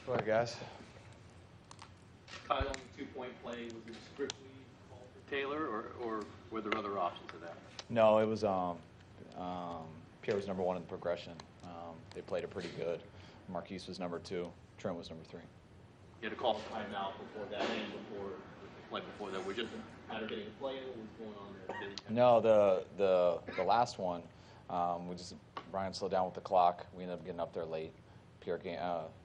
Go ahead, guys. Kyle, on the two-point play, was it strictly called for Taylor, or were there other options to that? No, it was Pierre was number one in the progression. They played it pretty good. Marquise was number two. Trent was number three. You had to call a timeout before that and before the play before that. We're just a matter of getting a play in. What was going on there? No, the last one, Brian slowed down with the clock. We ended up getting up there late. Pierre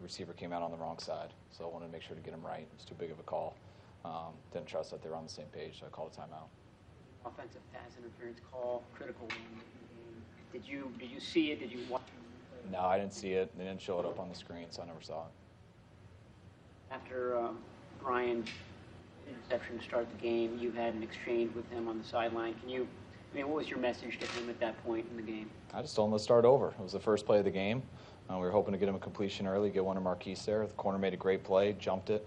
receiver came out on the wrong side, so I wanted to make sure to get him right. It was too big of a call. Didn't trust that they were on the same page, so I called a timeout. Offensive pass interference call, critical one in the game. Did you see it? Did you watch it? No, I didn't see it. They didn't show it up on the screen, so I never saw it. After Brian's interception to start the game, you had an exchange with him on the sideline. What was your message to him at that point in the game? I just told him to start over. It was the first play of the game. We were hoping to get him a completion early, get one to Marquise there. The corner made a great play, jumped it,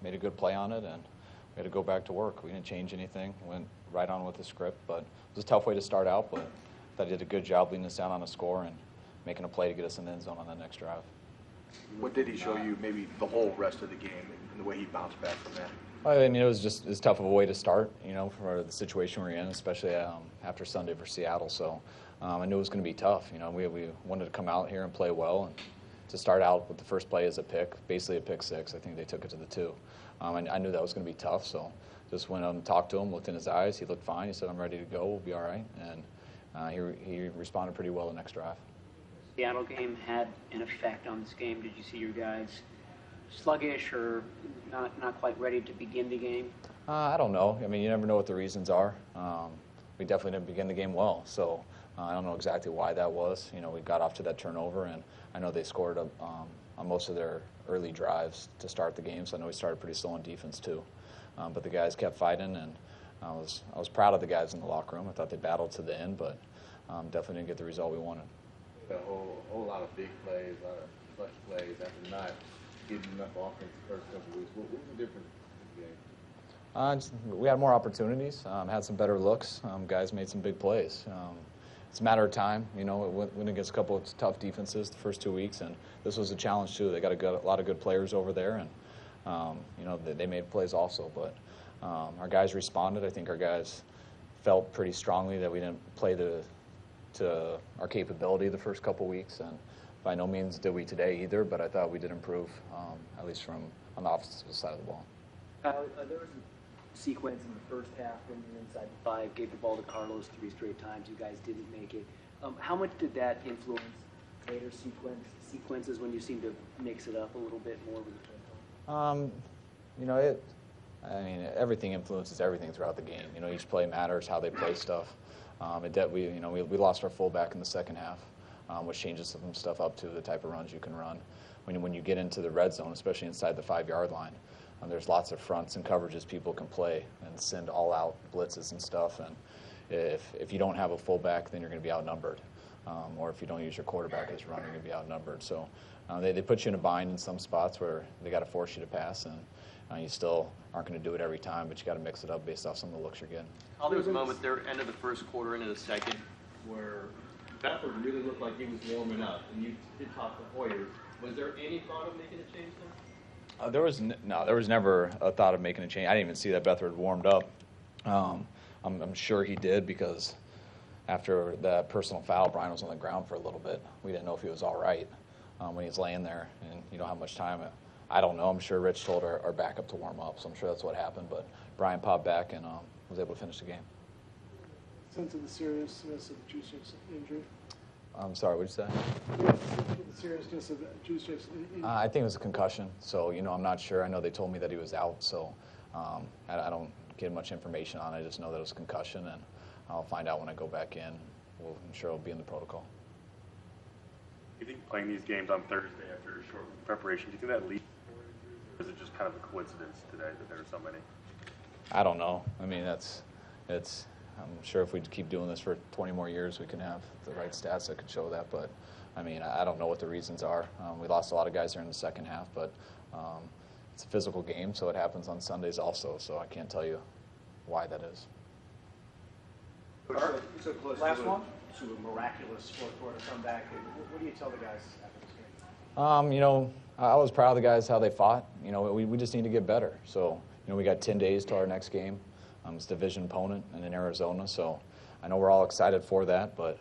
made a good play on it, and we had to go back to work. We didn't change anything, went right on with the script, but it was a tough way to start out, but I thought he did a good job leading us down on a score and making a play to get us in the end zone on the next drive. What did he show you, maybe the whole rest of the game, and the way he bounced back from that? I mean, it was just as tough of a way to start, for the situation we're in, especially after Sunday for Seattle. So I knew it was going to be tough. We wanted to come out here and play well, and to start out with the first play as a pick, basically a pick six. I think they took it to the 2. I knew that was going to be tough, so just went up and talked to him, looked in his eyes. He looked fine. He said, "I'm ready to go. We'll be all right." And he responded pretty well the next drive. Seattle game had an effect on this game. Did you see your guys sluggish or not quite ready to begin the game? I don't know. I mean, you never know what the reasons are. We definitely didn't begin the game well, so I don't know exactly why that was. We got off to that turnover, and I know they scored on most of their early drives to start the game, so I know we started pretty slow on defense too. But the guys kept fighting, and I was proud of the guys in the locker room. I thought they battled to the end, but definitely didn't get the result we wanted. A whole lot of big plays, a lot of clutch plays after not getting enough offense the first couple of weeks. What was the difference in this game? We had more opportunities, had some better looks. Guys made some big plays. It's a matter of time. We went against a couple of tough defenses the first 2 weeks, and this was a challenge too. They got a lot of good players over there, and they made plays also. But our guys responded. I think our guys felt pretty strongly that we didn't play to our capability the first couple weeks, and by no means did we today either, but I thought we did improve, at least from on the offensive side of the ball. There was a sequence in the first half when you were inside the 5, gave the ball to Carlos 3 straight times. You guys didn't make it. How much did that influence later sequences when you seemed to mix it up a little bit more with the everything influences everything throughout the game. Each play matters, how they play stuff. We lost our fullback in the second half, which changes some stuff up to the type of runs you can run. When you get into the red zone, especially inside the 5-yard line, there's lots of fronts and coverages people can play and send all-out blitzes and stuff. And if you don't have a fullback, then you're going to be outnumbered. Or if you don't use your quarterback as a runner, you're going to be outnumbered. So they put you in a bind in some spots where they got to force you to pass, and you still aren't going to do it every time, but you got to mix it up based off some of the looks you're getting. There was a moment there, end of the first quarter, into the second, where Beathard really looked like he was warming up, and you did talk to Hoyer. Was there any thought of making a change there? There was never a thought of making a change. I didn't even see that Beathard warmed up. I'm sure he did, because after that personal foul, Brian was on the ground for a little bit. We didn't know if he was all right when he was laying there, and you know how much time. I don't know. I'm sure Rich told our backup to warm up, so I'm sure that's what happened. But Brian popped back and was able to finish the game. Sense of the seriousness of Juszczyk's injury? I'm sorry, what did you say? The seriousness of Juszczyk's injury? I think it was a concussion, so I'm not sure. I know they told me that he was out, so I don't get much information on it. I just know that it was a concussion, and I'll find out when I go back in. I'm sure it'll be in the protocol. Do you think playing these games on Thursday after a short preparation, do you think that leads, or is it just kind of a coincidence today that there are so many? I don't know. I mean, I'm sure if we keep doing this for 20 more years, we can have the right stats that could show that. But, I mean, I don't know what the reasons are. We lost a lot of guys there in the second half, but it's a physical game, so it happens on Sundays also. So I can't tell you why that is. So close to a miraculous fourth quarter comeback. What do you tell the guys after this game? I was proud of the guys, how they fought. You know, we just need to get better. So, you know, we got 10 days to our next game. It's a division opponent and in Arizona. So I know we're all excited for that. But,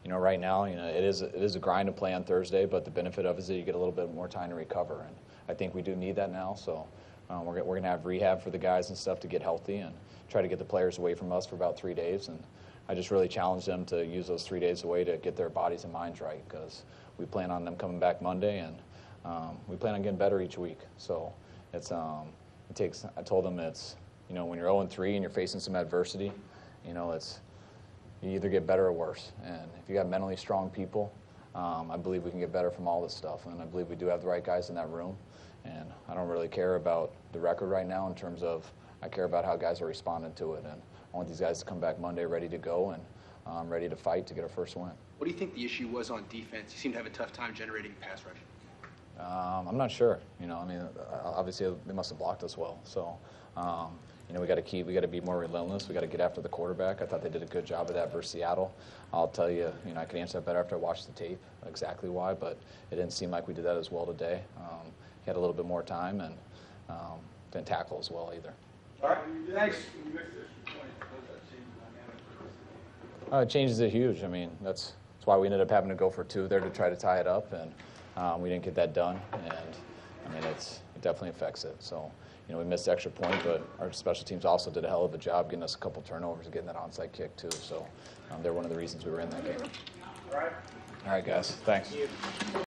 you know, right now, you know, it is a grind to play on Thursday. But the benefit of it is that you get a little bit more time to recover. And I think we do need that now. So we're going to have rehab for the guys and stuff to get healthy and try to get the players away from us for about 3 days. And I just really challenge them to use those 3 days away to get their bodies and minds right, because we plan on them coming back Monday, and we plan on getting better each week. So it's it takes. I told them it's, you know, when you're 0-3 and you're facing some adversity, you know, it's you either get better or worse. And if you got mentally strong people, I believe we can get better from all this stuff. And I believe we do have the right guys in that room. And I don't really care about the record right now in terms of, I care about how guys are responding to it. And I want these guys to come back Monday ready to go and ready to fight to get our first win. What do you think the issue was on defense? You seem to have a tough time generating pass rush. I'm not sure. You know, I mean, obviously they must have blocked us well. So, you know, we got to be more relentless. We got to get after the quarterback. I thought they did a good job of that versus Seattle. I'll tell you, you know, I could answer that better after I watched the tape, exactly why, but it didn't seem like we did that as well today. He had a little bit more time and didn't tackle as well either. All right, thanks. It changes it huge. I mean, that's why we ended up having to go for 2 there to try to tie it up, and we didn't get that done. And I mean, it definitely affects it. So, you know, we missed the extra point, but our special teams also did a hell of a job getting us a couple turnovers and getting that onside kick too. So they're one of the reasons we were in that game. All right. All right, guys. Thanks.